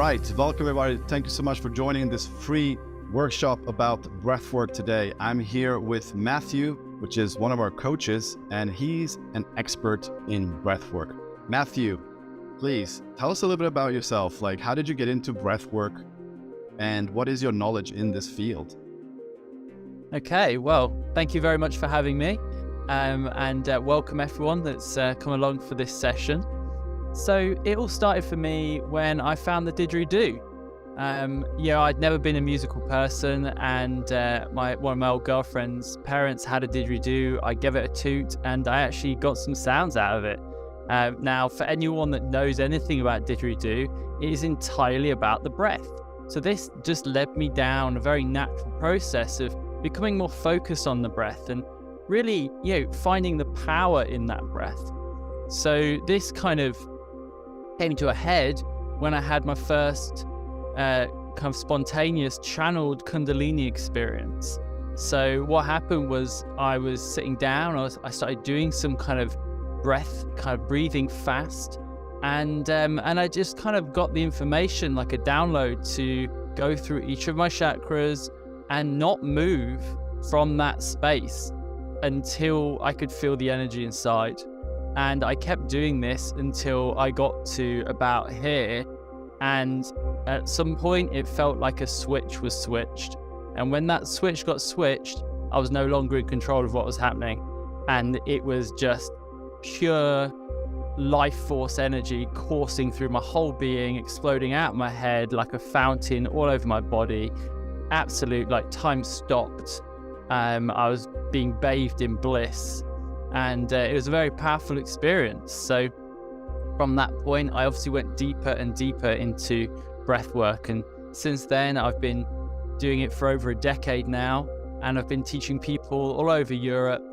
right, welcome everybody. Thank you so much for joining this free workshop about breathwork today. I'm here with Matthew, which is one of our coaches, and he's an expert in breathwork. Matthew, please tell us a little bit about yourself. Like, how did you get into breathwork, and what is your knowledge in this field? Okay, well, thank you very much for having me, and welcome everyone that's come along for this session. So it all started for me when I found the didgeridoo. I'd never been a musical person, and one of my old girlfriend's parents had a didgeridoo. I gave it a toot, and I actually got some sounds out of it. Now, for anyone that knows anything about didgeridoo, it is entirely about the breath. So this just led me down a very natural process of becoming more focused on the breath and really, finding the power in that breath. So this kind of came to a head when I had my first kind of spontaneous channeled Kundalini experience. So what happened was I was sitting down, I started doing some kind of breath, kind of breathing fast, and I just kind of got the information like a download to go through each of my chakras and not move from that space until I could feel the energy inside. And I kept doing this until I got to about here. And at some point it felt like a switch was switched. And when that switch got switched, I was no longer in control of what was happening. And it was just pure life force energy coursing through my whole being, exploding out my head like a fountain all over my body. Absolute, like, time stopped. I was being bathed in bliss. And it was a very powerful experience. So from that point, I obviously went deeper and deeper into breath work. And since then, I've been doing it for over a decade now. And I've been teaching people all over Europe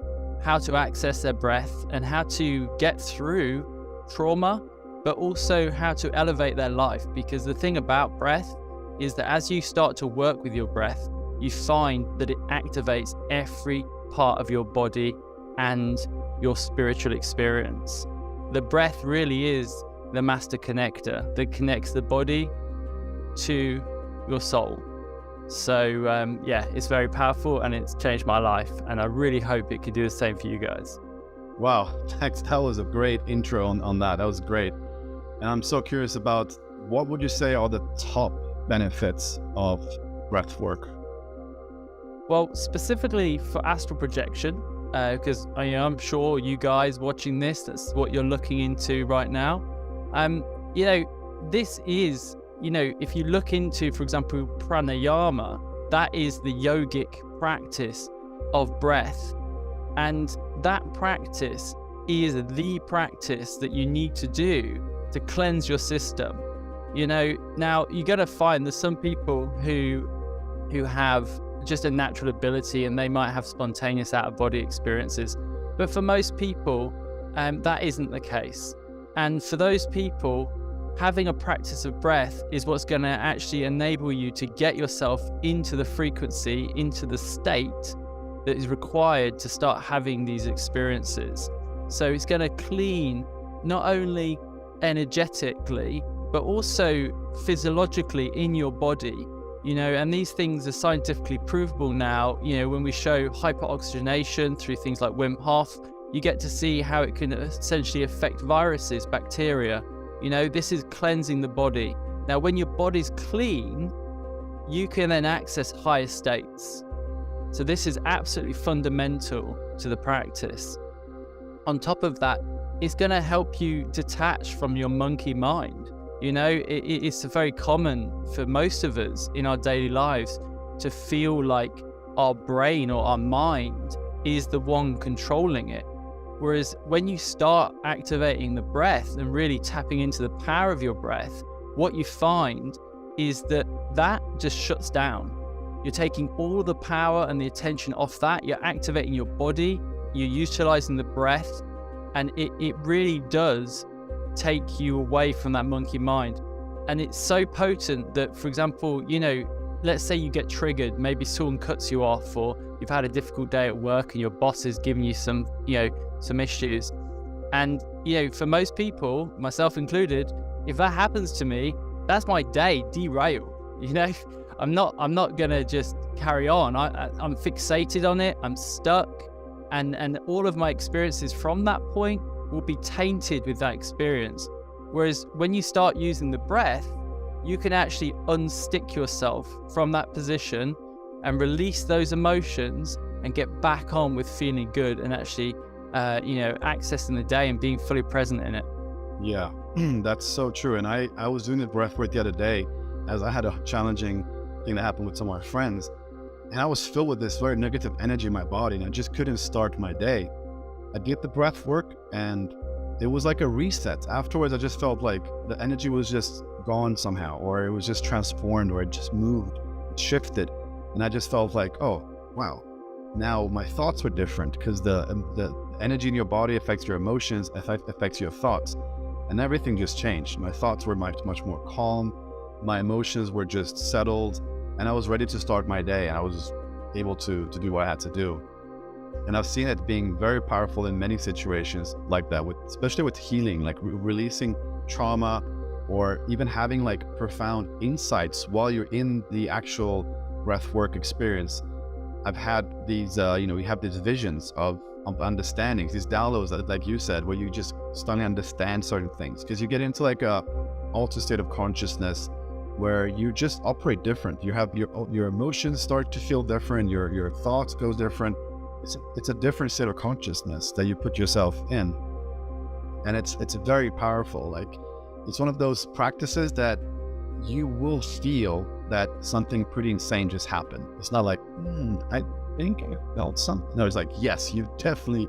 how to access their breath and how to get through trauma, but also how to elevate their life. Because the thing about breath is that as you start to work with your breath, you find that it activates every part of your body and your spiritual experience. The breath really is the master connector that connects the body to your soul. So it's very powerful, and it's changed my life, and I really hope it could do the same for you guys. Wow, that was a great intro on that. That was great. And I'm so curious about, what would you say are the top benefits of breath work? Well, specifically for astral projection, because I'm sure you guys watching this, that's what you're looking into right now. This is, if you look into, for example, pranayama, that is the yogic practice of breath. And that practice is the practice that you need to do to cleanse your system. Now you got to find there's some people who have just a natural ability, and they might have spontaneous out-of-body experiences. But for most people, that isn't the case. And for those people, having a practice of breath is what's going to actually enable you to get yourself into the frequency, into the state that is required to start having these experiences. So it's going to clean not only energetically, but also physiologically in your body. And these things are scientifically provable now. When we show hyperoxygenation through things like Wim Hof, you get to see how it can essentially affect viruses, bacteria. This is cleansing the body. Now, when your body's clean, you can then access higher states. So this is absolutely fundamental to the practice. On top of that, it's going to help you detach from your monkey mind. It's very common for most of us in our daily lives to feel like our brain or our mind is the one controlling it. Whereas when you start activating the breath and really tapping into the power of your breath, what you find is that just shuts down. You're taking all the power and the attention off that. You're activating your body, you're utilizing the breath, and it really does take you away from that monkey mind. And it's so potent that, for example, let's say you get triggered, maybe someone cuts you off, or you've had a difficult day at work and your boss is giving you some issues. And, for most people, myself included, if that happens to me, that's my day derailed. I'm not gonna just carry on. I'm fixated on it. I'm stuck, and all of my experiences from that point will be tainted with that experience. Whereas when you start using the breath, you can actually unstick yourself from that position and release those emotions and get back on with feeling good and actually, accessing the day and being fully present in it. Yeah, that's so true. And I was doing the breath work the other day as I had a challenging thing that happened with some of my friends. And I was filled with this very negative energy in my body and I just couldn't start my day. I did the breath work and it was like a reset. Afterwards, I just felt like the energy was just gone somehow, or it was just transformed, or it just moved, it shifted. And I just felt like, oh, wow, now my thoughts were different, because the energy in your body affects your emotions, affects your thoughts. And everything just changed. My thoughts were much more calm. My emotions were just settled, and I was ready to start my day. I was able to do what I had to do. And I've seen it being very powerful in many situations like that, especially with healing, like releasing trauma, or even having like profound insights while you're in the actual breathwork experience. I've had these, we have these visions of understandings, these downloads that, like you said, where you just suddenly understand certain things, because you get into like a altered state of consciousness where you just operate different. You have your emotions start to feel different, your thoughts goes different. It's a different state of consciousness that you put yourself in, and it's very powerful. Like, it's one of those practices that you will feel that something pretty insane just happened. It's not like, I think I felt something. No, it's like, yes, you definitely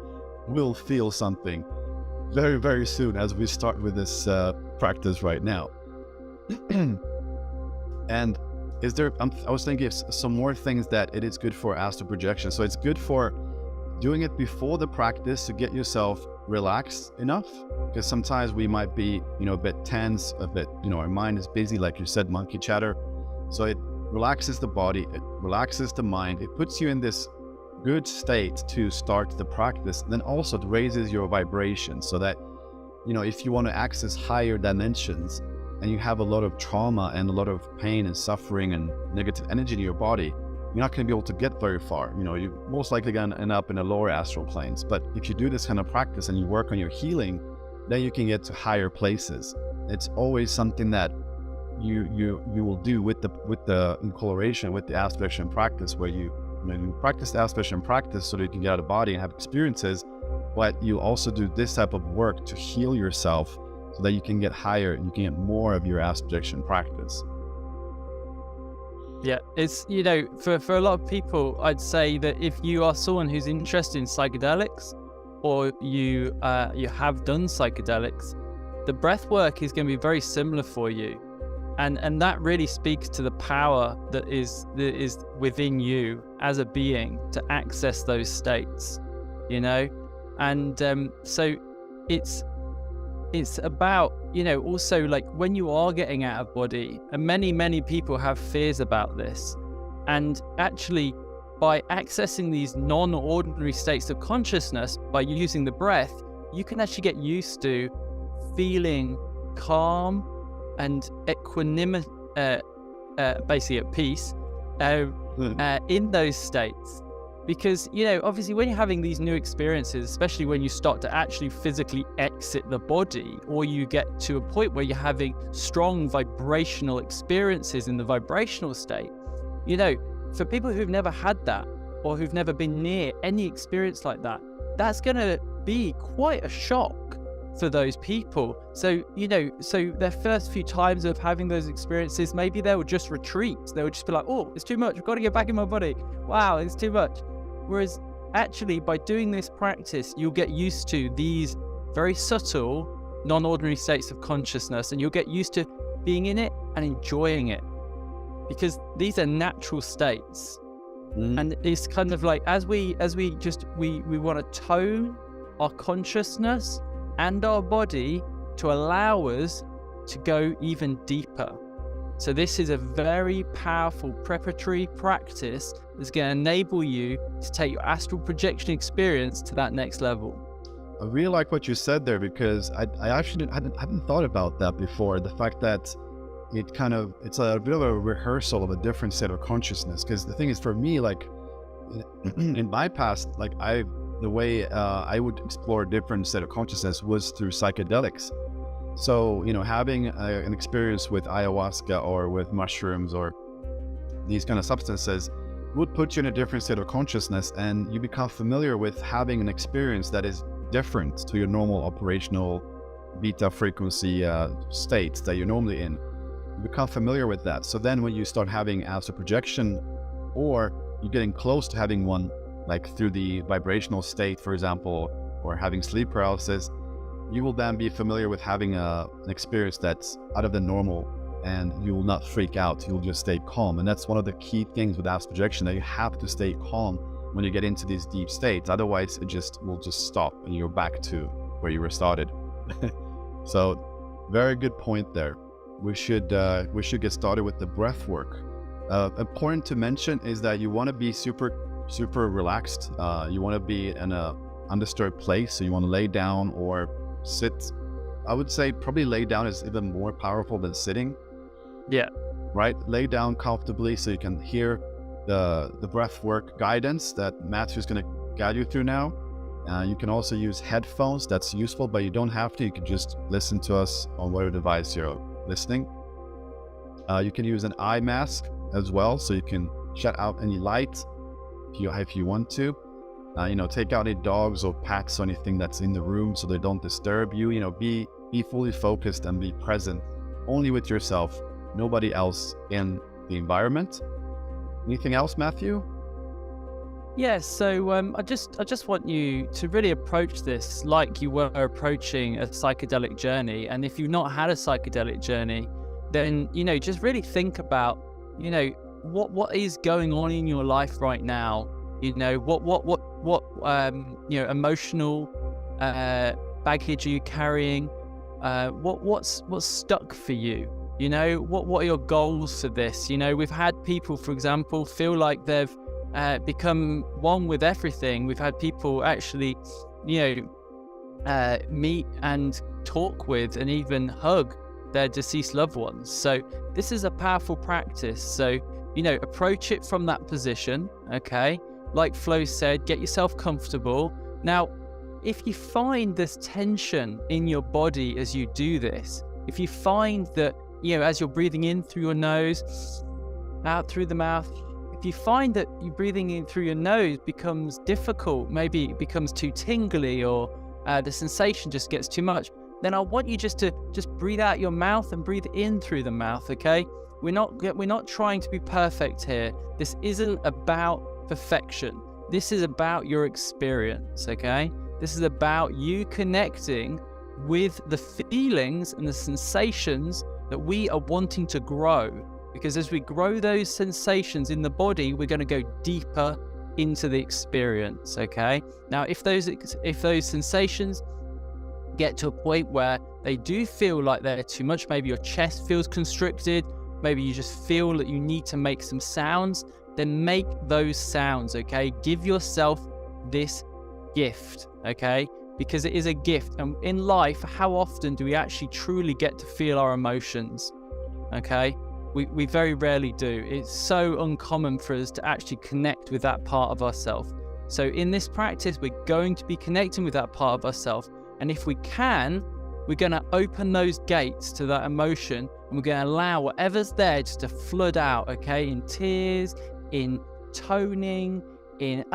will feel something very, very soon as we start with this practice right now. And is there, I was thinking of some more things that it is good for astral projection. So it's good for doing it before the practice to get yourself relaxed enough, because sometimes we might be, a bit tense, a bit, our mind is busy, like you said, monkey chatter. So it relaxes the body, it relaxes the mind, it puts you in this good state to start the practice. Then also it raises your vibration, so that, if you want to access higher dimensions and you have a lot of trauma and a lot of pain and suffering and negative energy in your body, you're not going to be able to get very far. You're most likely going to end up in the lower astral planes. But if you do this kind of practice and you work on your healing, then you can get to higher places. It's always something that you will do with the in correlation with the astral projection practice, where you practice the astral projection practice so that you can get out of the body and have experiences, but you also do this type of work to heal yourself so that you can get higher and you can get more of your astral projection practice. Yeah, it's, for a lot of people, I'd say that if you are someone who's interested in psychedelics, or you have done psychedelics, the breath work is going to be very similar for you. And that really speaks to the power that is within you as a being to access those states, And so it's about, also like when you are getting out of body, and many people have fears about this. And actually, by accessing these non-ordinary states of consciousness, by using the breath, you can actually get used to feeling calm and equanimity, basically at peace, in those states. Because, obviously when you're having these new experiences, especially when you start to actually physically exit the body, or you get to a point where you're having strong vibrational experiences in the vibrational state, for people who've never had that, or who've never been near any experience like that, that's going to be quite a shock for those people. So, so their first few times of having those experiences, maybe they will just retreat. They will just be like, oh, it's too much. I've got to get back in my body. Wow, it's too much. Whereas actually by doing this practice, you'll get used to these very subtle, non-ordinary states of consciousness, and you'll get used to being in it and enjoying it, because these are natural states. And it's kind of like, as we want to tone our consciousness and our body to allow us to go even deeper. So this is a very powerful preparatory practice that's going to enable you to take your astral projection experience to that next level. I really like what you said there, because I actually hadn't thought about that before. The fact that, it's a bit of a rehearsal of a different state of consciousness. Because the thing is, for me, like in my past, like the way I would explore a different state of consciousness was through psychedelics. So, having an experience with ayahuasca or with mushrooms or these kind of substances would put you in a different state of consciousness, and you become familiar with having an experience that is different to your normal operational beta frequency states that you're normally in. You become familiar with that. So then when you start having astral projection, or you're getting close to having one, like through the vibrational state, for example, or having sleep paralysis, you will then be familiar with having an experience that's out of the normal, and you will not freak out. You'll just stay calm. And that's one of the key things with astral projection, that you have to stay calm when you get into these deep states. Otherwise, it will just stop and you're back to where you were started. So very good point there. We should get started with the breath work. Important to mention is that you want to be super relaxed. You want to be in a undisturbed place. So you want to lay down or sit. I would say probably lay down is even more powerful than sitting. Yeah. Right? Lay down comfortably so you can hear the breath work guidance that Matthew's going to guide you through now. You can also use headphones. That's useful, but you don't have to. You can just listen to us on whatever device you're listening. You can use an eye mask as well, so you can shut out any light if you want to. Take out any dogs or pets or anything that's in the room so they don't disturb you. Be fully focused and be present only with yourself, nobody else in the environment. Anything else, Matthew? Yeah, so I just want you to really approach this like you were approaching a psychedelic journey. And if you've not had a psychedelic journey, then just really think about what is going on in your life right now. What emotional baggage are you carrying? What's stuck for you? What are your goals for this? We've had people, for example, feel like they've become one with everything. We've had people actually, meet and talk with and even hug their deceased loved ones. So this is a powerful practice. So, approach it from that position, okay? Like Flo said, get yourself comfortable. Now, if you find this tension in your body as you do this, if you find that, as you're breathing in through your nose, out through the mouth, if you find that you breathing in through your nose becomes difficult, maybe it becomes too tingly, or the sensation just gets too much, then I want you to breathe out your mouth and breathe in through the mouth, okay? We're not trying to be perfect here. This isn't about perfection. This is about your experience, okay? This is about you connecting with the feelings and the sensations that we are wanting to grow. Because as we grow those sensations in the body, we're going to go deeper into the experience, okay? Now, if those sensations get to a point where they do feel like they're too much, maybe your chest feels constricted, maybe you just feel that you need to make some sounds, then make those sounds, okay? Give yourself this gift, okay? Because it is a gift. And in life, how often do we actually truly get to feel our emotions, okay? We very rarely do. It's so uncommon for us to actually connect with that part of ourselves. So in this practice, we're going to be connecting with that part of ourselves. And if we can, we're going to open those gates to that emotion, and we're going to allow whatever's there just to flood out, okay? In tears, in toning, in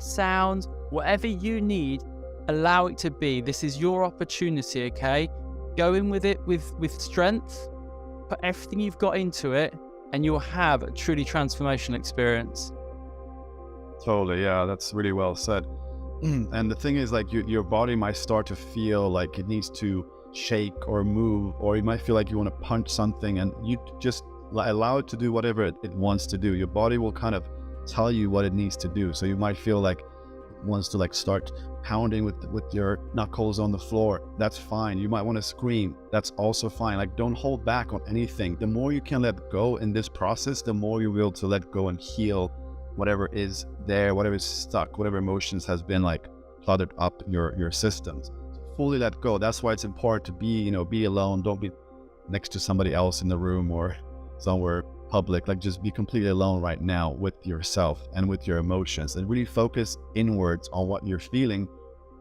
sounds, whatever you need, allow it to be. This is your opportunity, okay? Go in with it with strength, put everything you've got into it, and you'll have a truly transformational experience. Totally, yeah, that's really well said. And the thing is, like, your body might start to feel like it needs to shake or move, or you might feel like you want to punch something, and you just allow it to do whatever it wants to do. Your body will kind of tell you what it needs to do. So you might feel like it wants to start pounding with your knuckles on the floor. That's fine. You might want to scream. That's also fine. Don't hold back on anything. The more you can let go in this process, the more you will to let go and heal whatever is there, whatever is stuck, whatever emotions has been cluttered up your systems. Fully let go. That's why it's important to be alone. Don't be next to somebody else in the room or somewhere public. Like, just be completely alone right now with yourself and with your emotions, and really focus inwards on what you're feeling,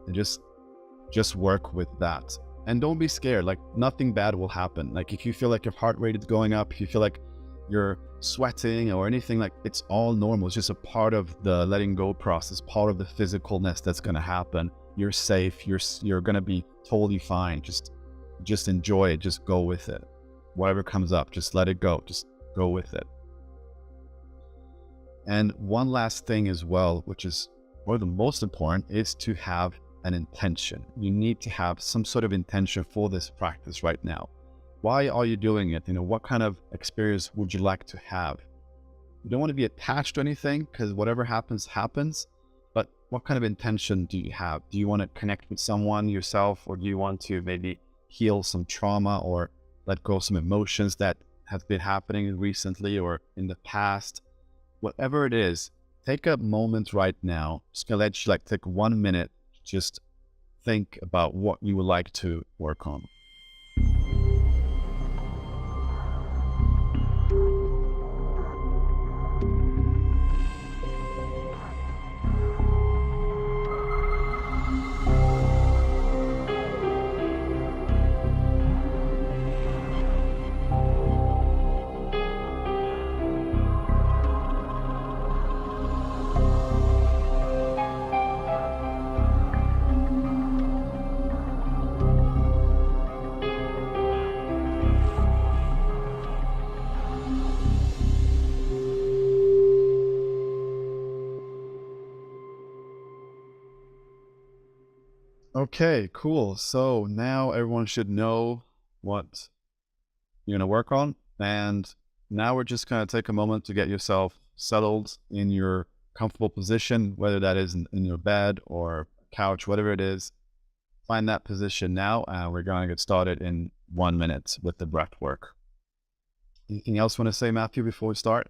and just work with that. And don't be scared. Like, nothing bad will happen. Like, if you feel like your heart rate is going up, if you feel like you're sweating or anything, like, it's all normal. It's just a part of the letting go process, part of the physicalness that's going to happen. You're safe. You're going to be totally fine. Just enjoy it. Just go with it. Whatever comes up, just let it go. Just go with it. And one last thing as well, which is one of the most important, is to have an intention. You need to have some sort of intention for this practice right now. Why are you doing it? What kind of experience would you like to have? You don't want to be attached to anything, because whatever happens, happens. But what kind of intention do you have? Do you want to connect with someone yourself, or do you want to maybe heal some trauma or let go of some emotions that have been happening recently or in the past? Whatever it is, take a moment right now. Just gonna let you take 1 minute, just think about what you would like to work on. Okay, cool. So now everyone should know what you're going to work on. And now we're just going to take a moment to get yourself settled in your comfortable position, whether that is in your bed or couch, whatever it is. Find that position now, and we're going to get started in 1 minute with the breath work. Anything else you want to say, Matthew, before we start?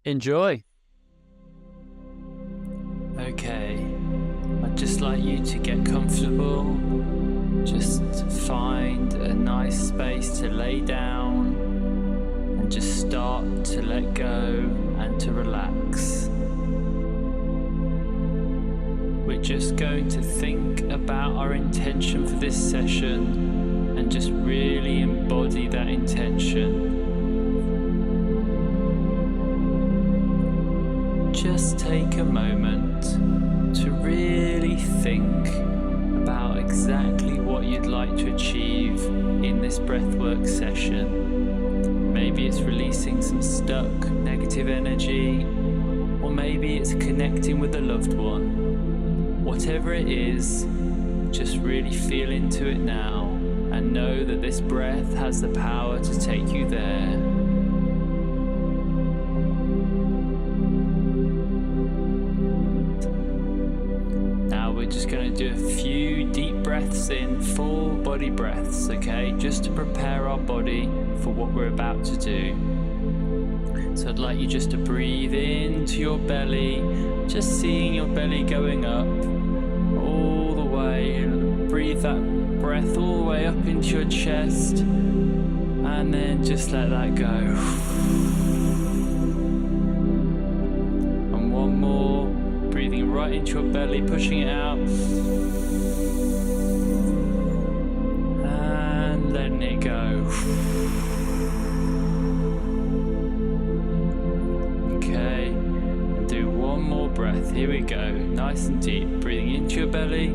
Enjoy. Okay. I'd just like you to get comfortable. Just find a nice space to lay down and just start to let go and to relax. We're just going to think about our intention for this session and just really embody that intention. Just take a moment to really think about exactly what you'd like to achieve in this breathwork session. Maybe it's releasing some stuck negative energy, or maybe it's connecting with a loved one. Whatever it is, just really feel into it now and know that this breath has the power to take you there. Just going to do a few deep breaths in, full body breaths, okay, just to prepare our body for what we're about to do. So I'd like you just to breathe into your belly, just seeing your belly going up all the way. Breathe that breath all the way up into your chest, and then just let that go. And one more. Breathing right into your belly, pushing it out, and letting it go. Okay, and do one more breath. Here we go, nice and deep. Breathing into your belly,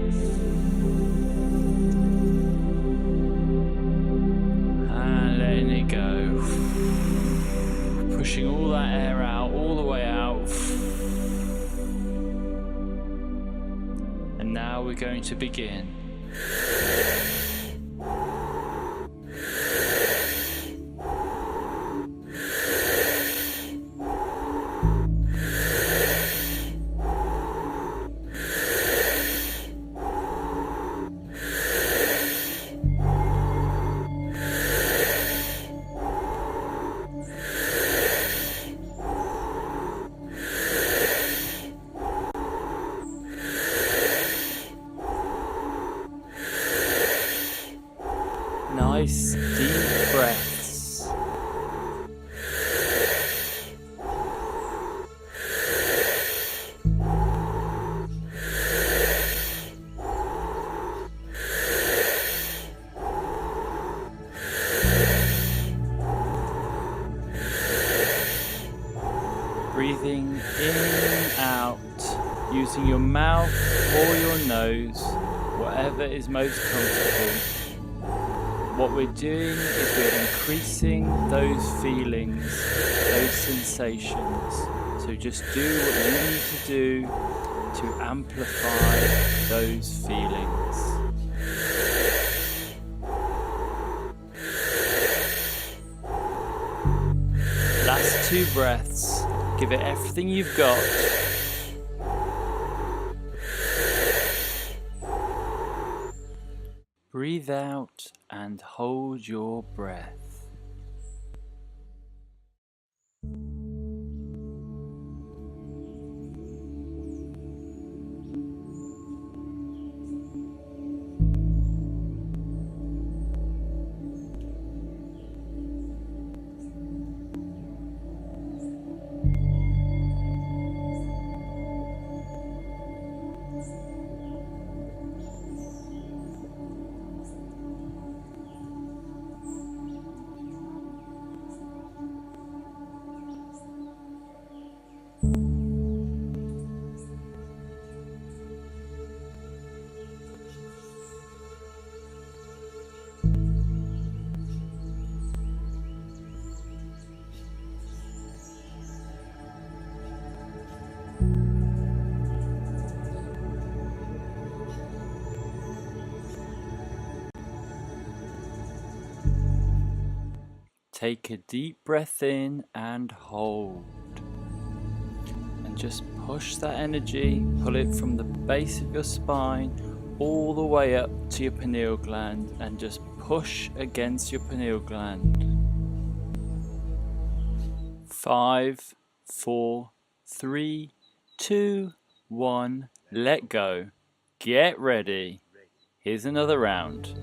and letting it go. Pushing all that air out, all the way out. Now we're going to begin. Breathing in and out, using your mouth or your nose, whatever is most comfortable. What we're doing is we're increasing those feelings, those sensations. So just do what you need to do to amplify those feelings. Last 2 breaths. Give it everything you've got. Breathe out and hold your breath. Take a deep breath in and hold. And just push that energy, pull it from the base of your spine all the way up to your pineal gland, and just push against your pineal gland. 5, 4, 3, 2, 1, let go. Get ready. Here's another round.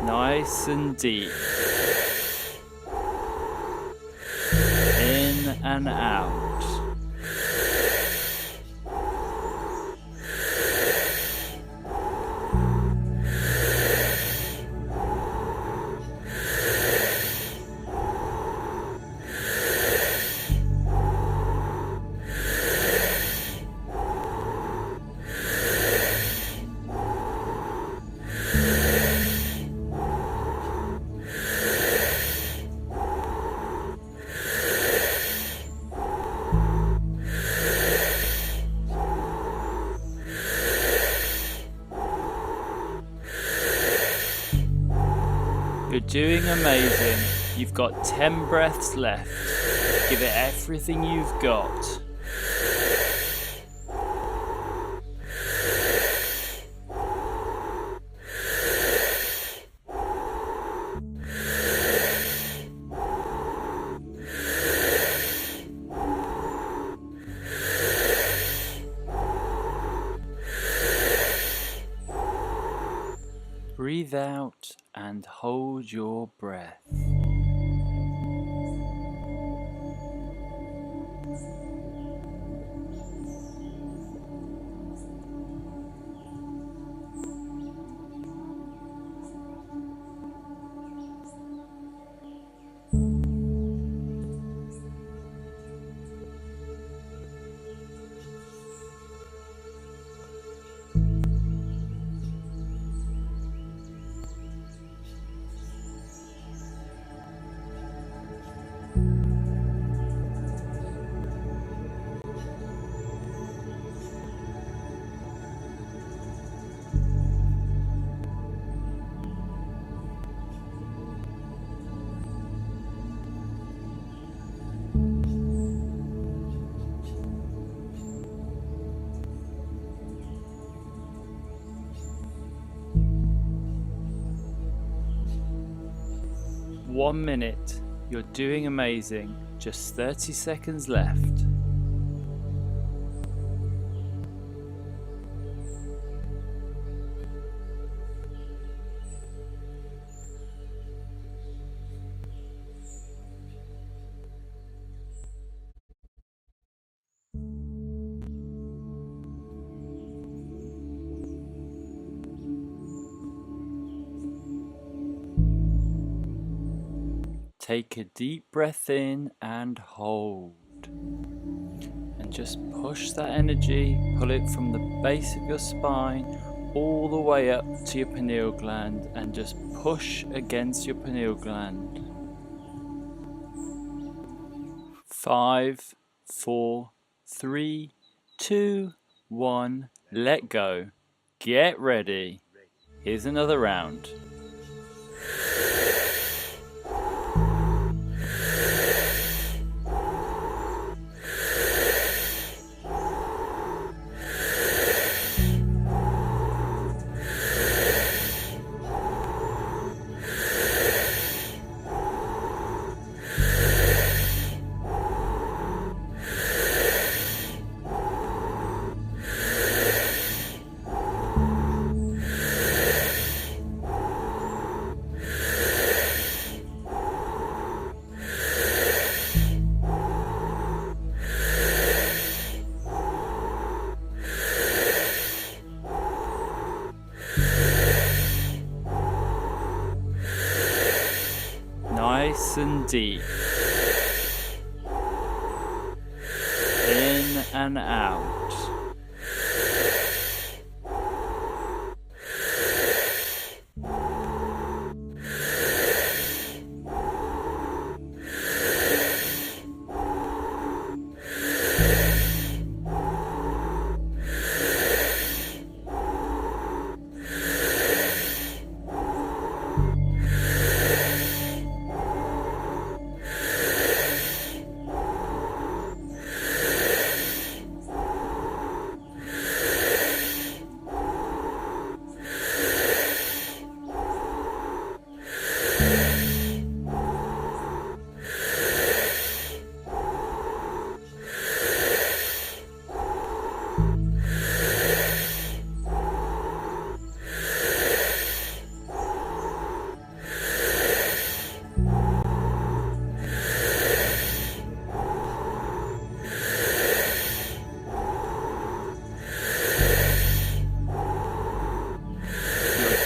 Nice and deep. In and out. You're doing amazing. You've got 10 breaths left. Give it everything you've got. Breathe out and hold your breath. 1 minute. You're doing amazing. Just 30 seconds left. Take a deep breath in and hold. And just push that energy, pull it from the base of your spine all the way up to your pineal gland, and just push against your pineal gland. 5, 4, 3, 2, 1, let go. Get ready. Here's another round. Nice and deep. In and out.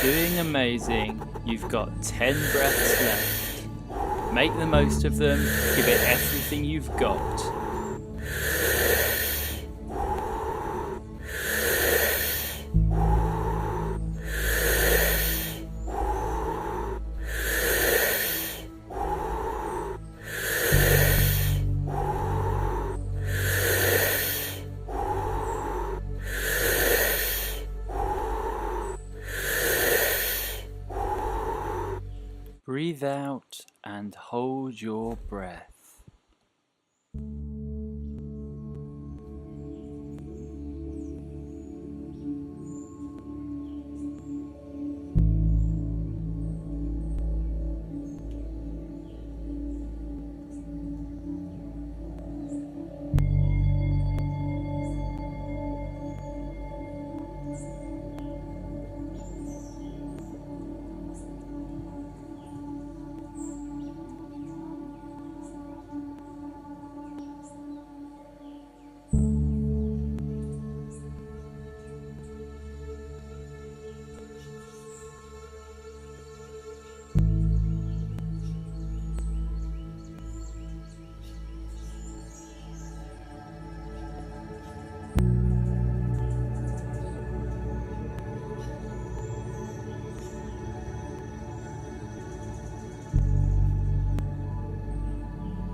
Doing amazing. You've got 10 breaths left. Make the most of them. Give it everything you've got. Breathe out and hold your breath.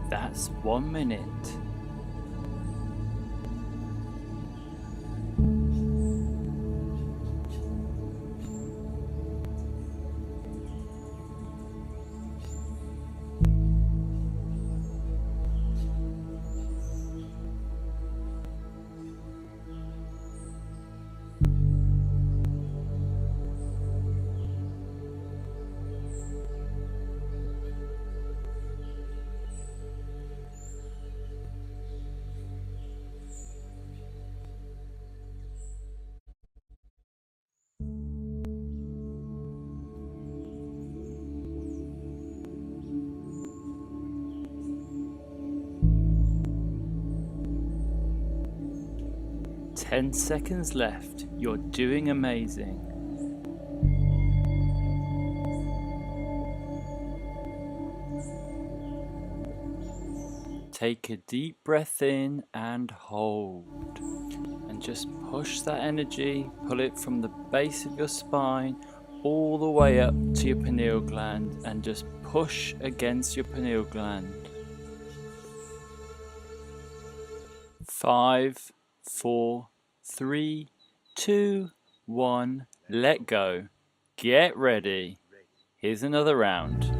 That's 1 minute. 10 seconds left. You're doing amazing. Take a deep breath in and hold. And just push that energy, pull it from the base of your spine all the way up to your pineal gland, and just push against your pineal gland. 5, 4, 3, 2, 1, let go. Get ready. Here's another round.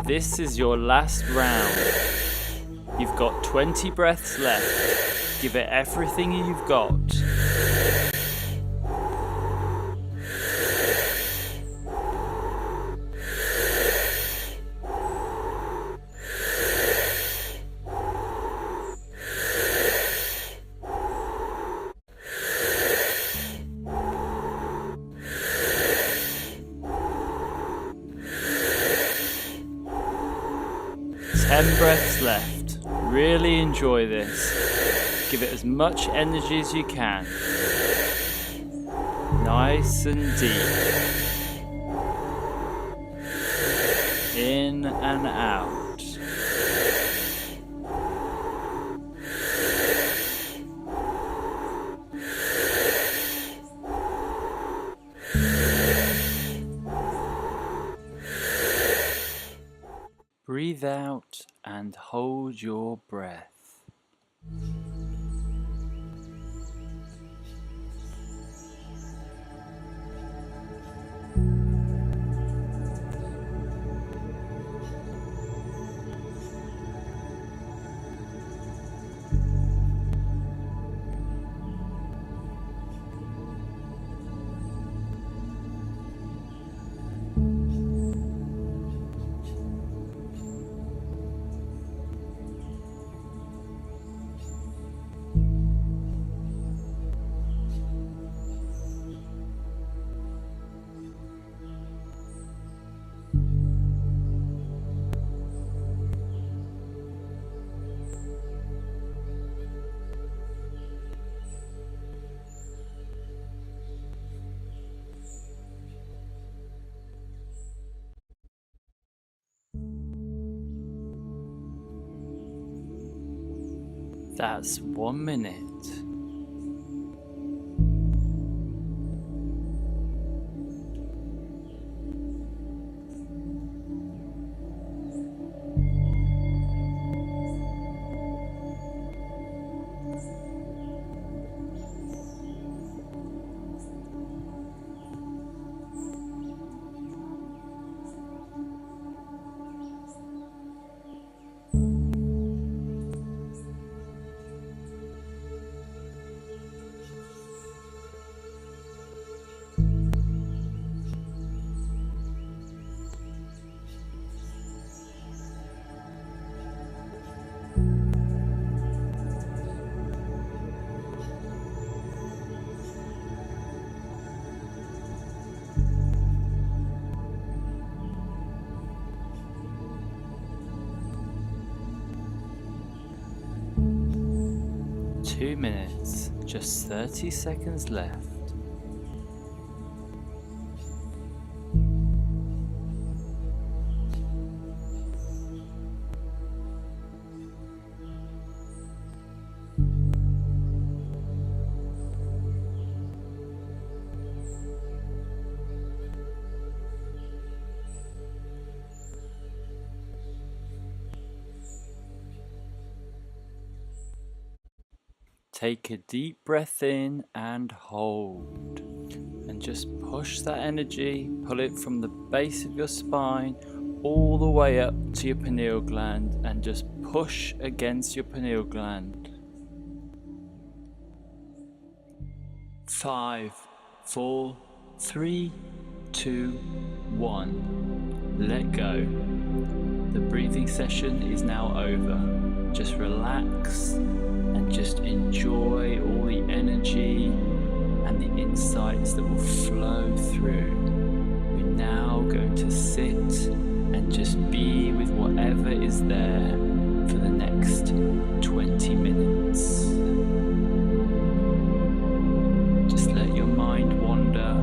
This is your last round. You've got 20 breaths left. Give it everything you've got. Ten breaths left. Really enjoy this. Give it as much energy as you can. Nice and deep. In and out. Breathe out and hold your breath. That's 1 minute. 2 minutes, just 30 seconds left. Take a deep breath in and hold. And just push that energy, pull it from the base of your spine all the way up to your pineal gland, and just push against your pineal gland. 5, 4, 3, 2, 1. Let go. The breathing session is now over. Just relax and just enjoy all the energy and the insights that will flow through. We're now going to sit and just be with whatever is there for the next 20 minutes. Just let your mind wander.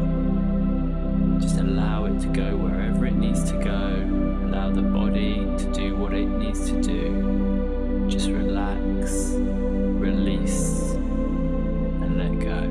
Just allow it to go wherever it needs to go. Allow the body to do what it needs to do. Just relax, release, and let go.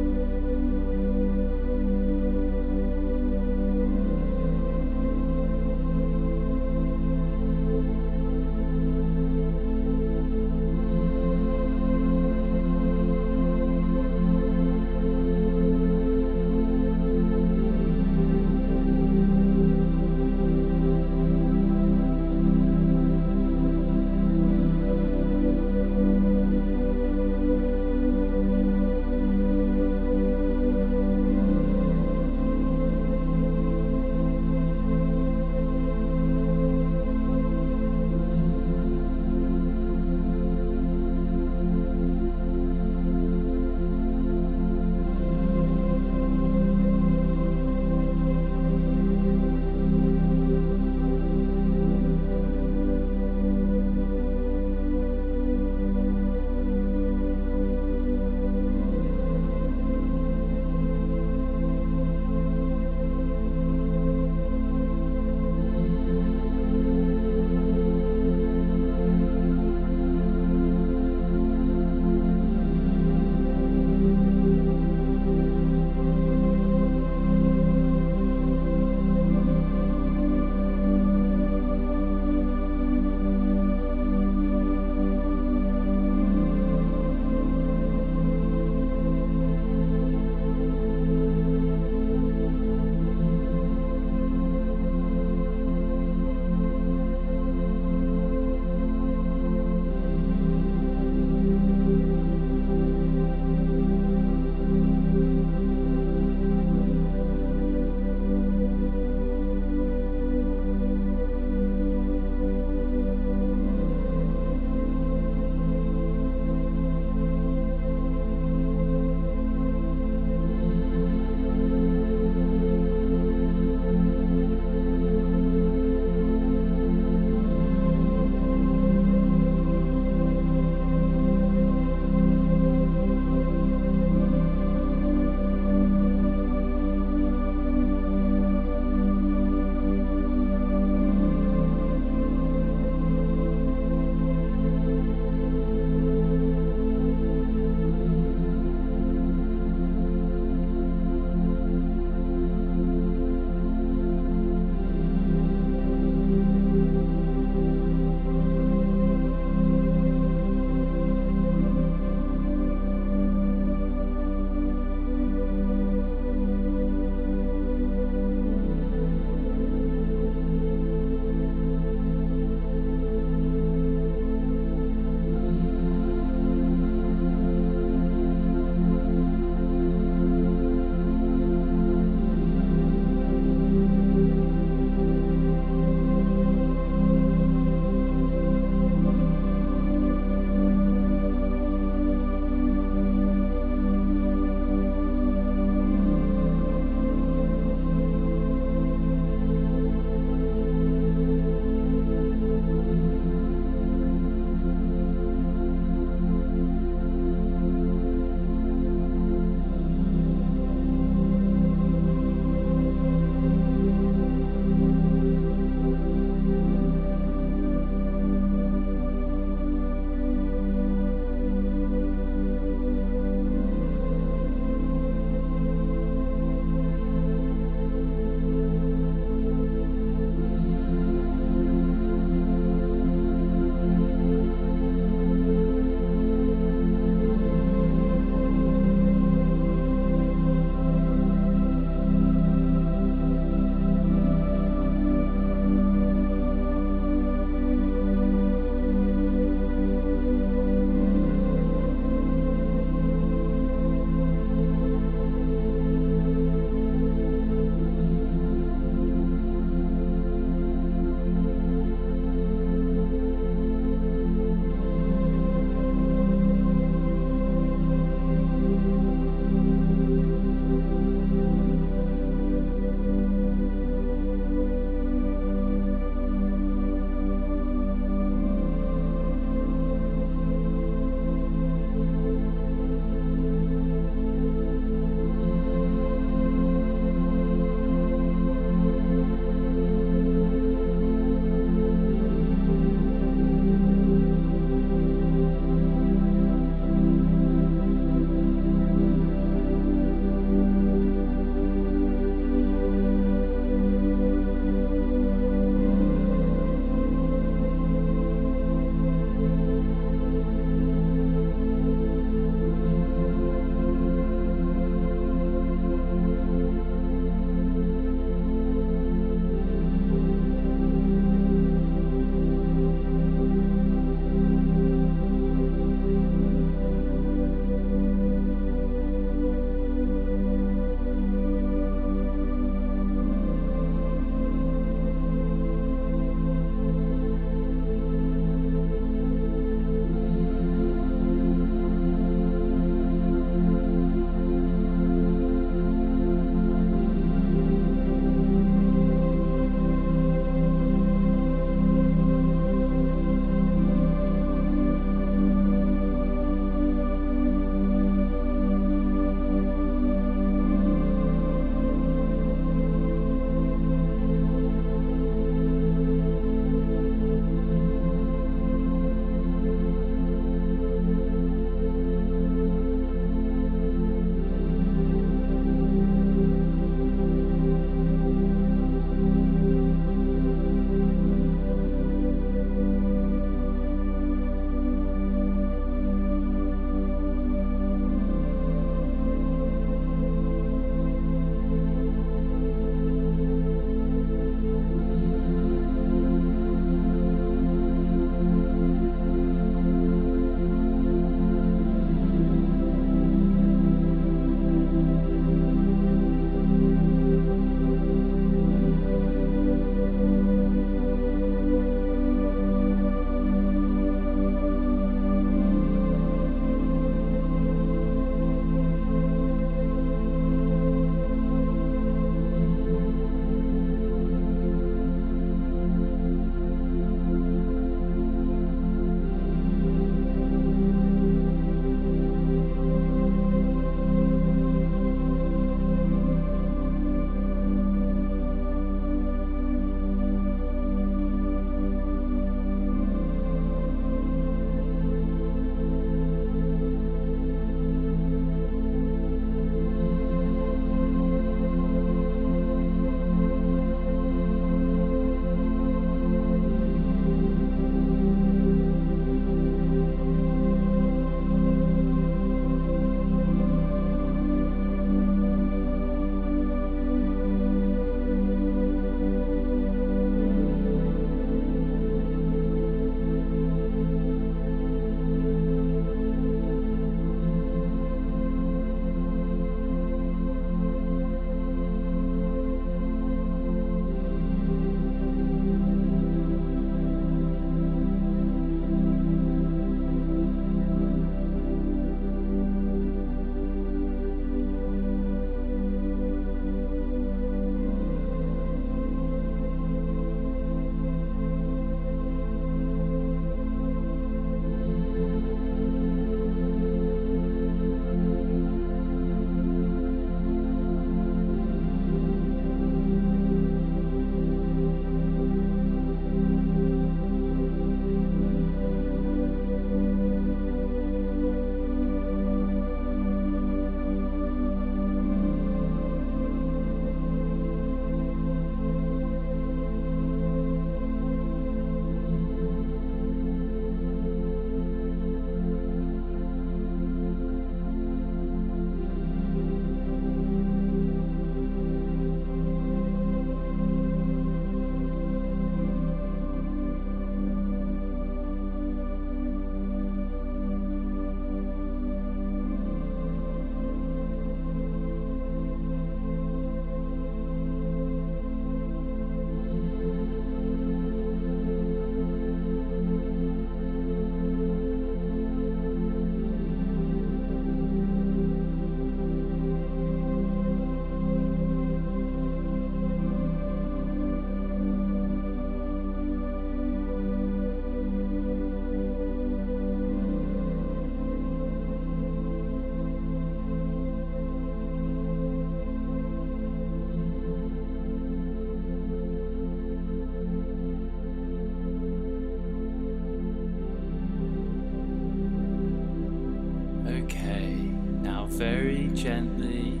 very gently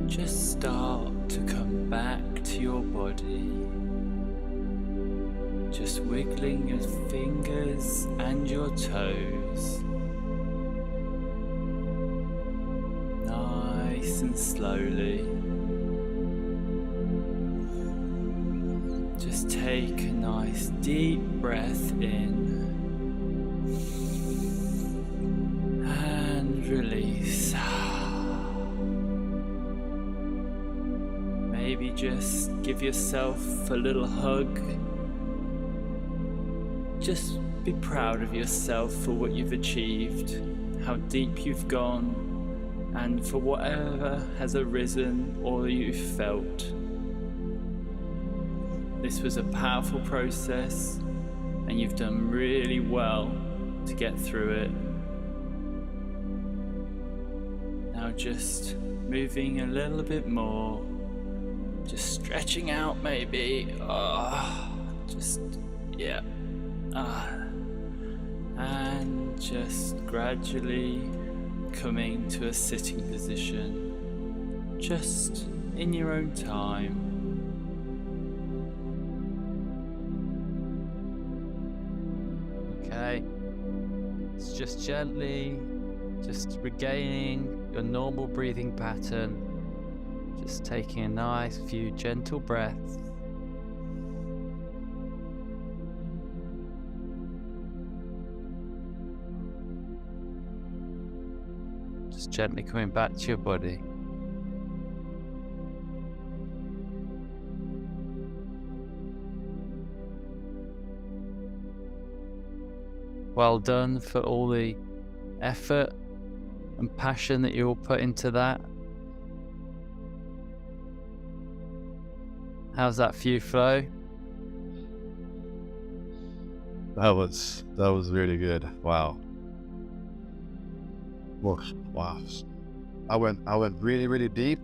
just start to come back to your body. Just wiggling your fingers and your toes. Nice and slowly. Just take a nice deep breath in and release. Maybe just give yourself a little hug. Just be proud of yourself for what you've achieved, how deep you've gone, and for whatever has arisen or you've felt. This was a powerful process, and you've done really well to get through it. Now just moving a little bit more, just stretching out maybe, and just gradually coming to a sitting position, just in your own time. Okay, it's just gently, just regaining your normal breathing pattern, just taking a nice few gentle breaths. Just gently coming back to your body. Well done for all the effort and passion that you all put into that. How's that for you, Flo? That was really good. Wow. Wow. I went really, really deep.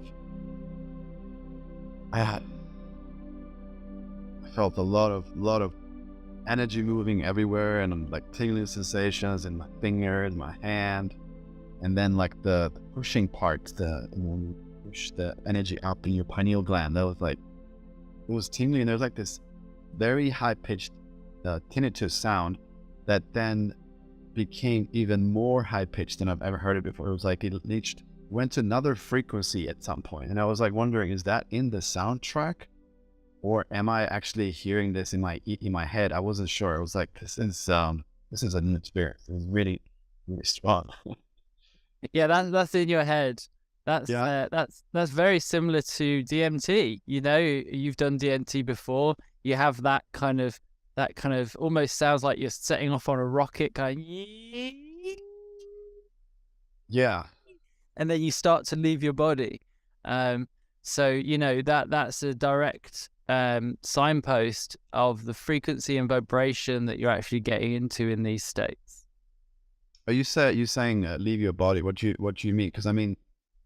I felt a lot of energy moving everywhere, and like tingling sensations in my fingers, my hand, and then like the pushing part, when you push the energy up in your pineal gland. That was like, it was tingling. There's like this very high-pitched tinnitus sound that then became even more high-pitched than I've ever heard it before. It was like it went to another frequency at some point, and I was like wondering, is that in the soundtrack, or am I actually hearing this in my head? I wasn't sure. I was like, this is a new experience. It was really, really strong. Yeah, that's in your head. That's very similar to DMT. You know, you've done DMT before. You have that kind of almost sounds like you're setting off on a rocket, going, yeah, and then you start to leave your body. So you know that's a direct signpost of the frequency and vibration that you're actually getting into in these states. Are you saying leave your body? What do you mean? Because I mean,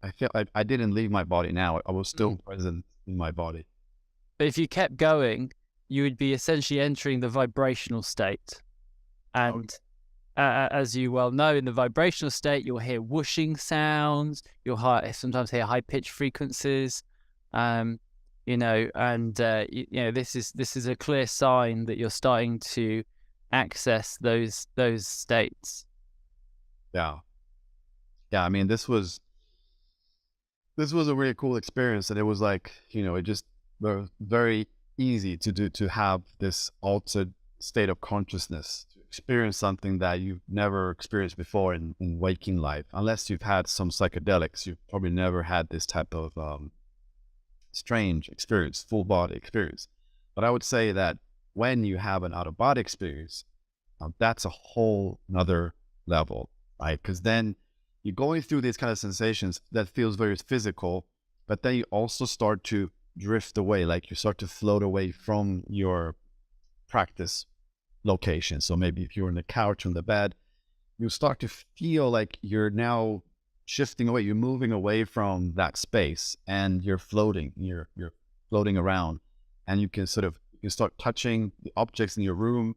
I feel I didn't leave my body. Now I was still present in my body. But if you kept going, you would be essentially entering the vibrational state. And as you well know, in the vibrational state, you'll hear whooshing sounds. You'll sometimes hear high-pitched frequencies. You know, and you know, this is a clear sign that you're starting to access those states. Yeah. I mean, this was a really cool experience, and it was like, you know, it just was very easy to have this altered state of consciousness, to experience something that you've never experienced before in waking life. Unless you've had some psychedelics, you've probably never had this type of strange experience, full body experience. But I would say that when you have an out-of-body experience, that's a whole nother level, right? Because then you're going through these kind of sensations that feels very physical, but then you also start to drift away, like you start to float away from your practice location. So maybe if you're on the couch, on the bed, you start to feel like you're now shifting away, you're moving away from that space, and you're floating around, and you can start touching the objects in your room.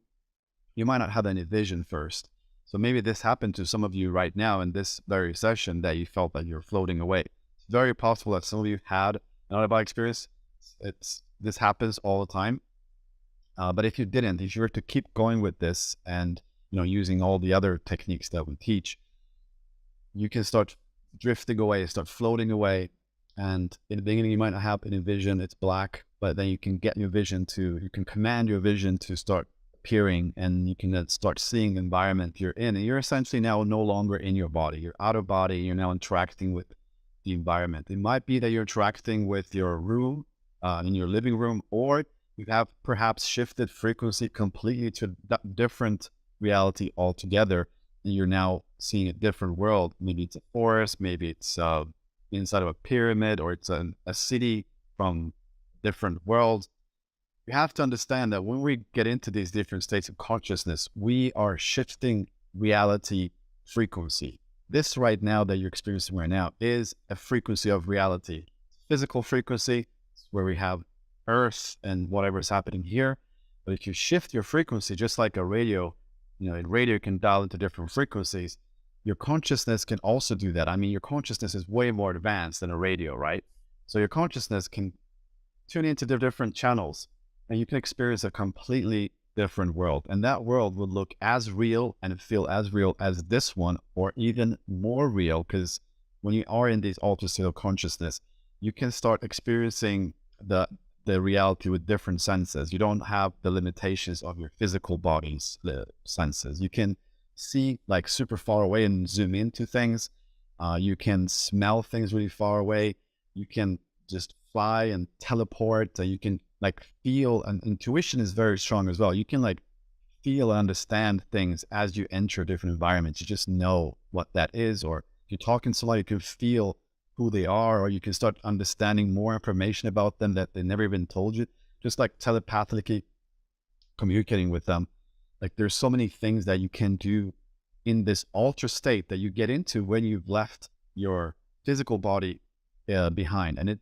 You might not have any vision first, So maybe this happened to some of you right now in this very session, that you felt that you're floating away. It's very possible that some of you had an out-of-body experience. This happens all the time. But if you didn't, if you were to keep going with this and using all the other techniques that we teach, you can start drifting away, start floating away. And in the beginning, you might not have any vision, it's black, but then you can command your vision to start appearing, and you can then start seeing the environment you're in. And you're essentially now no longer in your body. You're out of body. You're now interacting with the environment. It might be that you're interacting with your room, in your living room, or you have perhaps shifted frequency completely to a different reality altogether. And you're now seeing a different world. Maybe it's a forest, maybe it's inside of a pyramid, or it's a city from different worlds. You have to understand that when we get into these different states of consciousness, we are shifting reality frequency. This right now that you're experiencing right now is a frequency of reality. Physical frequency, where we have Earth and whatever is happening here. But if you shift your frequency, just like a radio, in radio you can dial into different frequencies. Your consciousness can also do that. I mean, your consciousness is way more advanced than a radio, right? So your consciousness can tune into the different channels, and you can experience a completely different world. And that world will look as real and feel as real as this one, or even more real, because when you are in this altered state of consciousness, you can start experiencing the reality with different senses. You don't have the limitations of your physical body's senses. You can see like super far away and zoom into things. You can smell things really far away. You can just fly and teleport. You can like feel, and intuition is very strong as well. You can like feel and understand things as you enter different environments. You just know what that is, or if you're talking to somebody, you can feel who they are, or you can start understanding more information about them that they never even told you, just like telepathically communicating with them. Like there's so many things that you can do in this altered state that you get into when you've left your physical body behind. And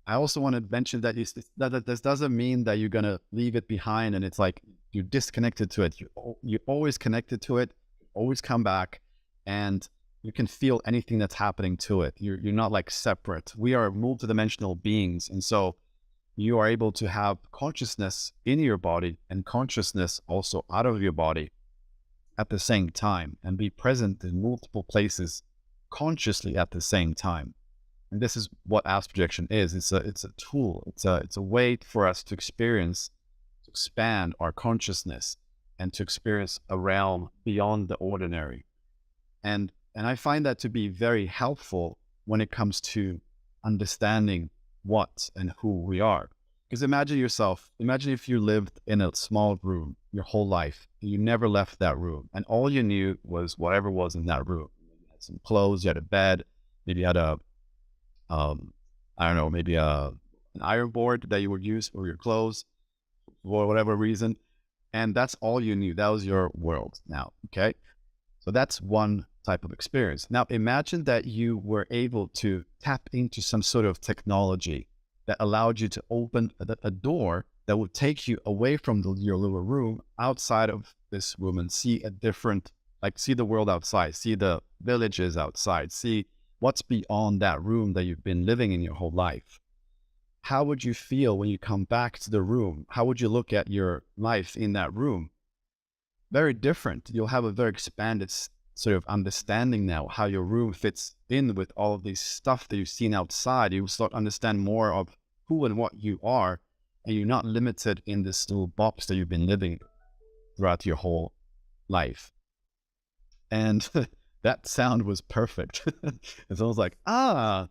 I also want to mention that this doesn't mean that you're going to leave it behind and it's like you're disconnected to it. You're always connected to it, always come back, and you can feel anything that's happening to it. You're not like separate. We are multidimensional beings. And so you are able to have consciousness in your body and consciousness also out of your body at the same time, and be present in multiple places consciously at the same time. And this is what astral projection is. It's a tool. It's a way for us to expand our consciousness and to experience a realm beyond the ordinary. And I find that to be very helpful when it comes to understanding what and who we are. Because imagine if you lived in a small room your whole life, and you never left that room, and all you knew was whatever was in that room. You had some clothes, you had a bed, maybe you had maybe an iron board that you would use for your clothes for whatever reason. And that's all you knew. That was your world now, okay? So that's one type of experience. Now imagine that you were able to tap into some sort of technology that allowed you to open a door that would take you away from your little room, outside of this room, and see the world outside, see the villages outside, see what's beyond that room that you've been living in your whole life. How would you feel when you come back to the room? How would you look at your life in that room? Very different. You'll have a very expanded sort of understanding now how your room fits in with all of these stuff that you've seen outside. You start to understand more of who and what you are, and you're not limited in this little box that you've been living throughout your whole life. And that sound was perfect. It's almost like, I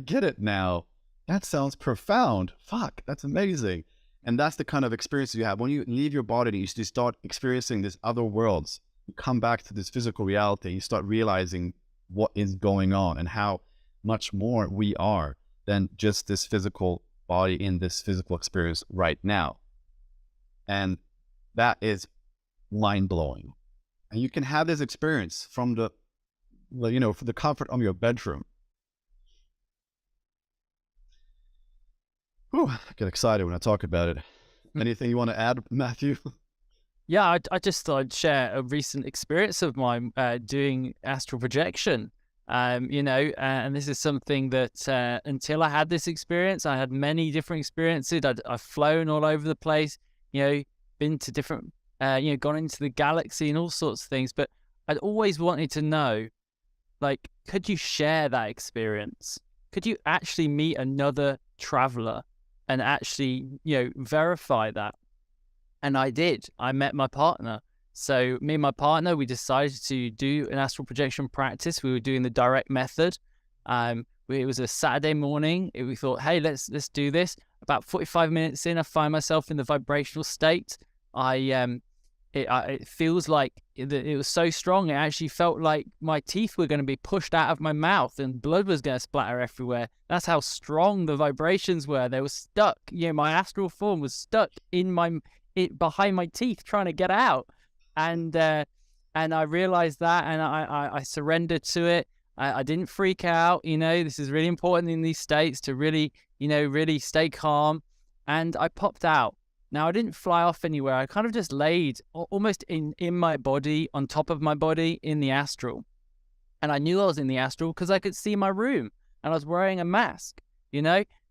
get it now. That sounds profound. Fuck, that's amazing. And that's the kind of experience you have when you leave your body. You start experiencing these other worlds. You come back to this physical reality. You start realizing what is going on and how much more we are than just this physical body in this physical experience right now. And that is mind-blowing. And you can have this experience from the comfort of your bedroom. Whew, I get excited when I talk about it. Anything you want to add, Matthew? Yeah, I just thought I'd share a recent experience of mine doing astral projection. And this is something that until I had this experience, I had many different experiences. I've flown all over the place, been to different, gone into the galaxy and all sorts of things. But I'd always wanted to know, like, could you share that experience? Could you actually meet another traveler and actually, verify that? And I did. I met my partner. So me and my partner, we decided to do an astral projection practice. We were doing the direct method. It was a Saturday morning. We thought, hey, let's do this. About 45 minutes in, I find myself in the vibrational state. It feels like it was so strong. It actually felt like my teeth were going to be pushed out of my mouth and blood was going to splatter everywhere. That's how strong the vibrations were. They were stuck. My astral form was stuck in behind my teeth, trying to get out. And I realized that, and I surrendered to it. I didn't freak out. This is really important in these states to really, really stay calm. And I popped out. Now, I didn't fly off anywhere. I kind of just laid almost in my body, on top of my body, in the astral. And I knew I was in the astral because I could see my room, and I was wearing a mask,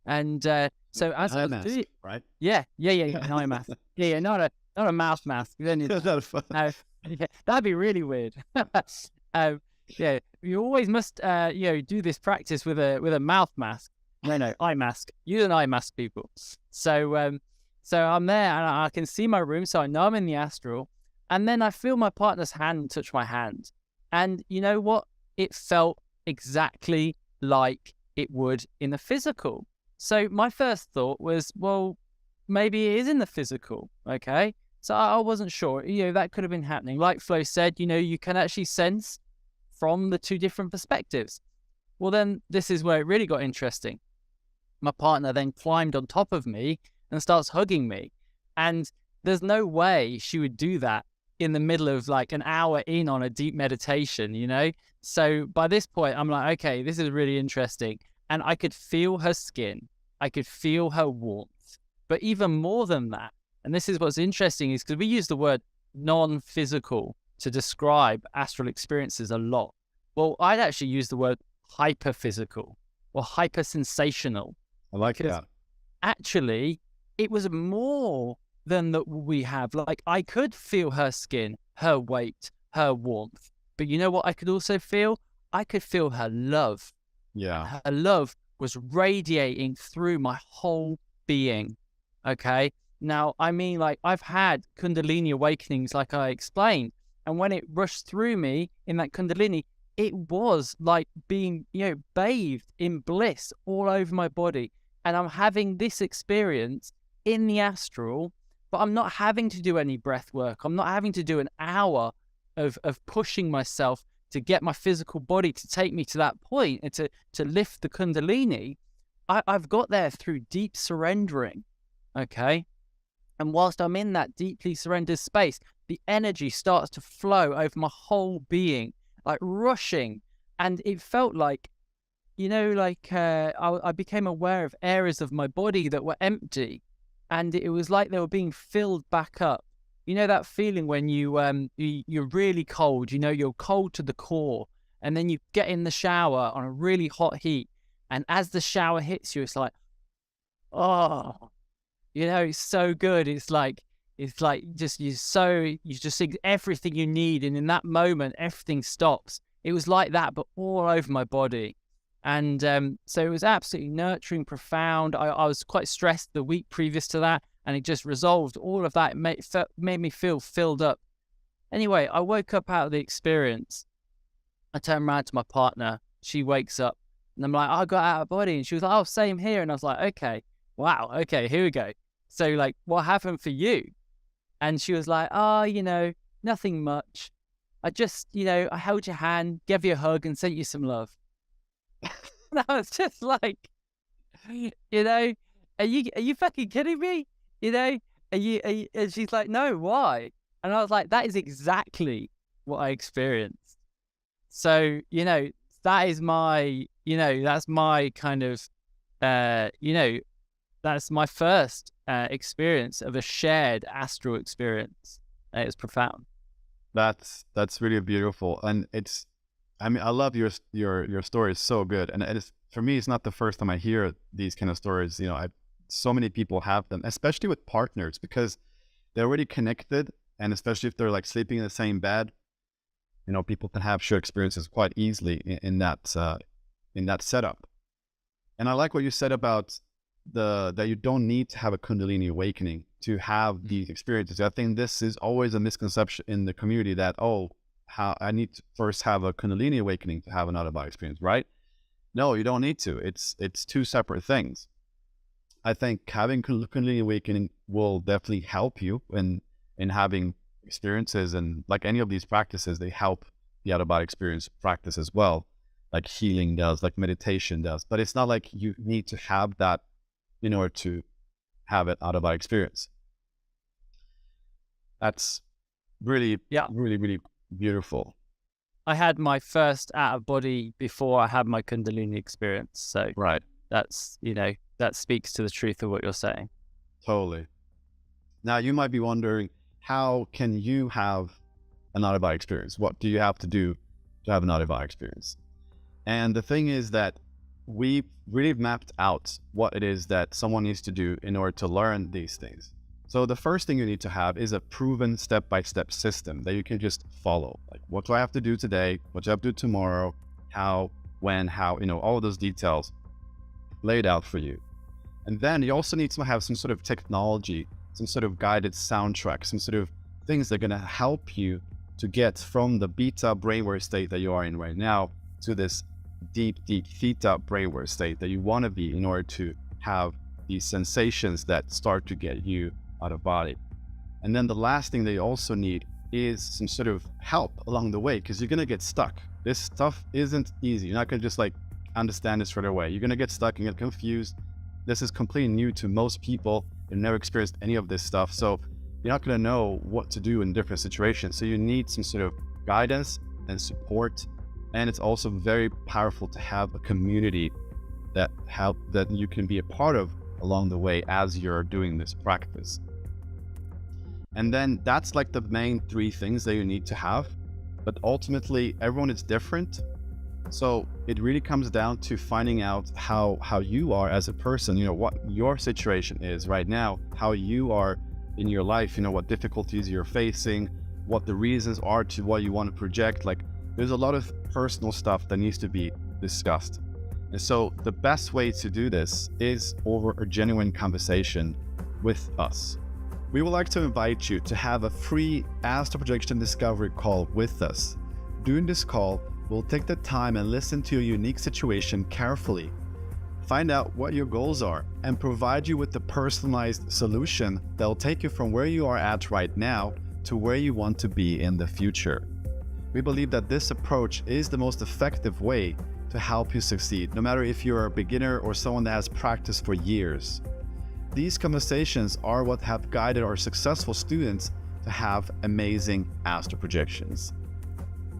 And so as I was doing, right? Yeah, an eye mask. Yeah, not a mouth mask. Then that'd be really weird. You always must do this practice with a mouth mask. No, eye mask. Use an eye mask, people. So I'm there and I can see my room, so I know I'm in the astral. And then I feel my partner's hand touch my hand. And you know what? It felt exactly like it would in the physical. So my first thought was, well, maybe it is in the physical, okay? So I wasn't sure. That could have been happening. Like Flo said, you can actually sense from the two different perspectives. Well, then this is where it really got interesting. My partner then climbed on top of me and starts hugging me. And there's no way she would do that in the middle of like an hour in on a deep meditation, So by this point, I'm like, okay, this is really interesting. And I could feel her skin. I could feel her warmth. But even more than that, and this is what's interesting, is because we use the word non-physical to describe astral experiences a lot. Well, I'd actually use the word hyper-physical or hyper-sensational. I like that. Actually, it was more than that we have. Like, I could feel her skin, her weight, her warmth. But you know what I could also feel? I could feel her love. Yeah. Her love was radiating through my whole being. Okay. Now, I mean, like, I've had Kundalini awakenings, like I explained. And when it rushed through me in that Kundalini, it was like being, bathed in bliss all over my body. And I'm having this experience in the astral, but I'm not having to do any breath work. I'm not having to do an hour of pushing myself to get my physical body to take me to that point and to lift the Kundalini. I've got there through deep surrendering, okay? And whilst I'm in that deeply surrendered space, the energy starts to flow over my whole being, like rushing. And it felt like, I became aware of areas of my body that were empty. And it was like they were being filled back up. That feeling when you're really cold, you're cold to the core, and then you get in the shower on a really hot heat. And as the shower hits you, it's like, oh, it's so good. It's like just, you just think everything you need. And in that moment, everything stops. It was like that, but all over my body. And so it was absolutely nurturing, profound. I was quite stressed the week previous to that, and it just resolved all of that. It made me feel filled up. Anyway, I woke up out of the experience. I turned around to my partner. She wakes up, and I'm like, I got out of body. And she was like, oh, same here. And I was like, okay, wow, okay, here we go. So, like, what happened for you? And she was like, oh, nothing much. I just, I held your hand, gave you a hug, and sent you some love. And I was just like, are you fucking kidding me? And she's like, no, why? And I was like, that is exactly what I experienced. So, that is my, that's my kind of, that's my first experience of a shared astral experience. It was profound. That's really beautiful, and I love your story. It's so good, and it's, for me, it's not the first time I hear these kind of stories. So many people have them, especially with partners, because they're already connected, and especially if they're like sleeping in the same bed, people can have shared experiences quite easily in that setup. And I like what you said about that you don't need to have a Kundalini awakening to have these experiences. I think this is always a misconception in the community that, how I need to first have a Kundalini awakening to have an out-of-body experience, right? No, you don't need to. It's two separate things. I think having Kundalini awakening will definitely help you in having experiences, and like any of these practices, they help the out-of-body experience practice as well, like healing does, like meditation does. But it's not like you need to have that in order to have an out-of-body experience. That's really, really, really beautiful. I had my first out-of-body before I had my Kundalini experience. So right, that's, that speaks to the truth of what you're saying. Totally. Now you might be wondering, how can you have an out-of-body experience? What do you have to do to have an out-of-body experience? And the thing is that we really mapped out what it is that someone needs to do in order to learn these things. So the first thing you need to have is a proven step-by-step system that you can just follow. Like, what do I have to do today? What do I have to do tomorrow? How, when, how, all of those details laid out for you. And then you also need to have some sort of technology, some sort of guided soundtrack, some sort of things that are going to help you to get from the beta brainwave state that you are in right now to this deep theta brainwave state that you want to be in order to have these sensations that start to get you out of body. And then the last thing they also need is some sort of help along the way, because you're going to get stuck. This stuff isn't easy. You're not going to just like understand it straight away. You're going to get stuck and get confused. This is completely new to most people. They've never experienced any of this stuff. So you're not going to know what to do in different situations. So you need some sort of guidance and support. And it's also very powerful to have a community that you can be a part of along the way as you're doing this practice. And then that's like the main three things that you need to have. But ultimately, everyone is different. So it really comes down to finding out how you are as a person, what your situation is right now, how you are in your life, what difficulties you're facing, what the reasons are to what you want to project. Like, there's a lot of personal stuff that needs to be discussed. And so the best way to do this is over a genuine conversation with us. We would like to invite you to have a free astral projection discovery call with us. During this call, we'll take the time and listen to your unique situation carefully, find out what your goals are, and provide you with the personalized solution that will take you from where you are at right now to where you want to be in the future. We believe that this approach is the most effective way to help you succeed, no matter if you're a beginner or someone that has practiced for years. These conversations are what have guided our successful students to have amazing astral projections.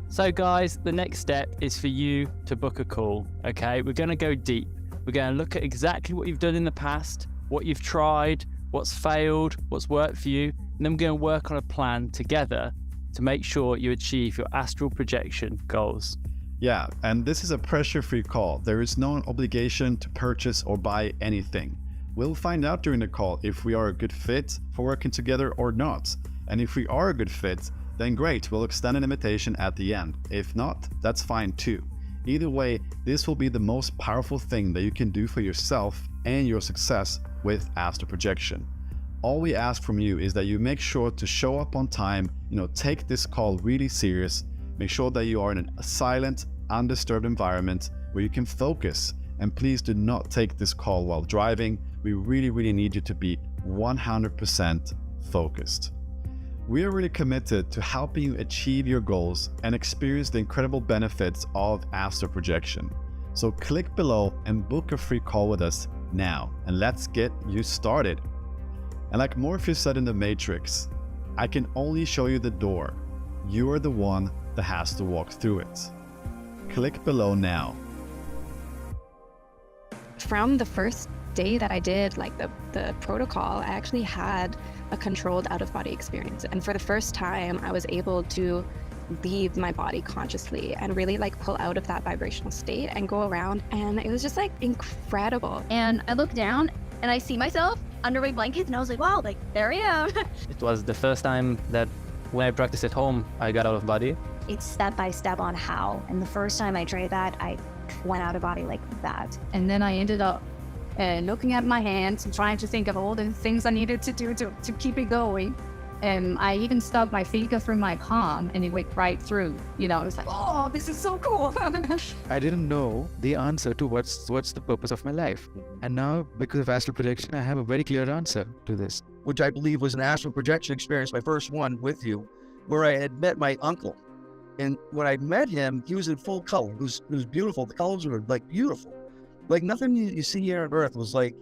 So guys, the next step is for you to book a call, okay? We're going to go deep. We're going to look at exactly what you've done in the past, what you've tried, what's failed, what's worked for you, and then we're going to work on a plan together to make sure you achieve your astral projection goals. Yeah, and this is a pressure-free call. There is no obligation to purchase or buy anything. We'll find out during the call if we are a good fit for working together or not. And if we are a good fit, then great, we'll extend an invitation at the end. If not, that's fine too. Either way, this will be the most powerful thing that you can do for yourself and your success with astral projection. All we ask from you is that you make sure to show up on time, take this call really serious, make sure that you are in a silent, undisturbed environment where you can focus, and please do not take this call while driving. We really, really need you to be 100% focused. We are really committed to helping you achieve your goals and experience the incredible benefits of astral projection. So click below and book a free call with us now, and let's get you started. And like Morpheus said in The Matrix, I can only show you the door. You are the one that has to walk through it. Click below now. From the first day that I did like the protocol, I actually had a controlled out-of-body experience. And for the first time, I was able to leave my body consciously and really like pull out of that vibrational state and go around. And it was just like incredible. And I looked down and I see myself under my blanket and I was like, wow, like there I am. It was the first time that when I practiced at home, I got out of body. It's step by step on how. And the first time I tried that, I went out of body like that. And then I ended up looking at my hands and trying to think of all the things I needed to do to keep it going. And I even stuck my finger through my palm and it went right through. You know, it was like, oh, this is so cool. I didn't know the answer to what's the purpose of my life. And now, because of astral projection, I have a very clear answer to this. Which I believe was an astral projection experience, my first one with you, where I had met my uncle. And when I met him, he was in full color. It was beautiful. The colors were like beautiful. Like nothing you see here on Earth was like,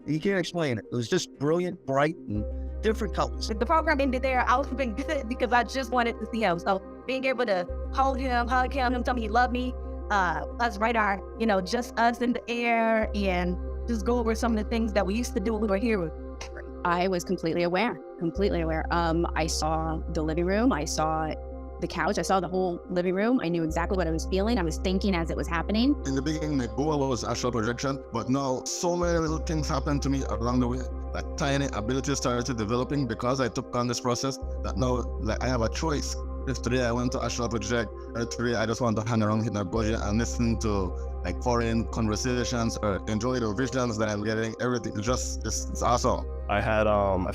you can't explain it. It was just brilliant, bright, and different colors. The program ended there. I was been good because I just wanted to see him. So being able to hold him, hug him tell me he loved me, us write our, just us in the air and just go over some of the things that we used to do when we were here. I was completely aware. I saw the living room. I saw the couch. I saw the whole living room. I knew exactly what I was feeling. I was thinking as it was happening. In the beginning, my goal was astral projection, but now so many little things happened to me along the way. That tiny ability started developing because I took on this process that now like I have a choice. If today I want to astral project, or today I just want to hang around in my body and listen to like foreign conversations or enjoy the visions that I'm getting, everything. It's awesome. I've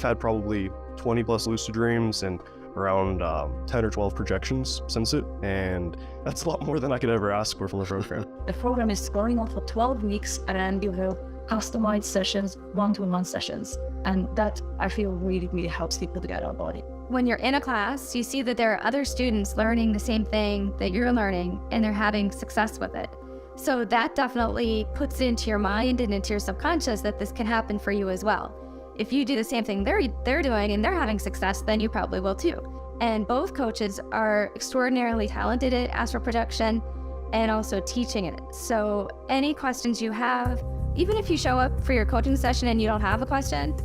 had probably 20 plus lucid dreams and around 10 or 12 projections since it, and that's a lot more than I could ever ask for from the program. The program is going on for 12 weeks and you have customized sessions, one-to-one sessions, and that I feel really, really helps people to get out of body. When you're in a class, you see that there are other students learning the same thing that you're learning and they're having success with it. So that definitely puts it into your mind and into your subconscious that this can happen for you as well. If you do the same thing they're doing and they're having success, then you probably will too. And both coaches are extraordinarily talented at astral projection and also teaching it. So any questions you have, even if you show up for your coaching session and you don't have a question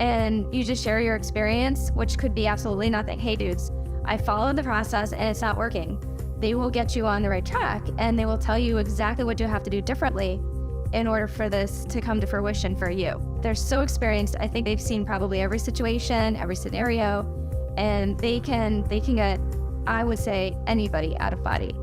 and you just share your experience, which could be absolutely nothing. Hey dudes, I followed the process and it's not working. They will get you on the right track and they will tell you exactly what you have to do differently in order for this to come to fruition for you. They're so experienced. I think they've seen probably every situation, every scenario, and they can get, I would say, anybody out of body.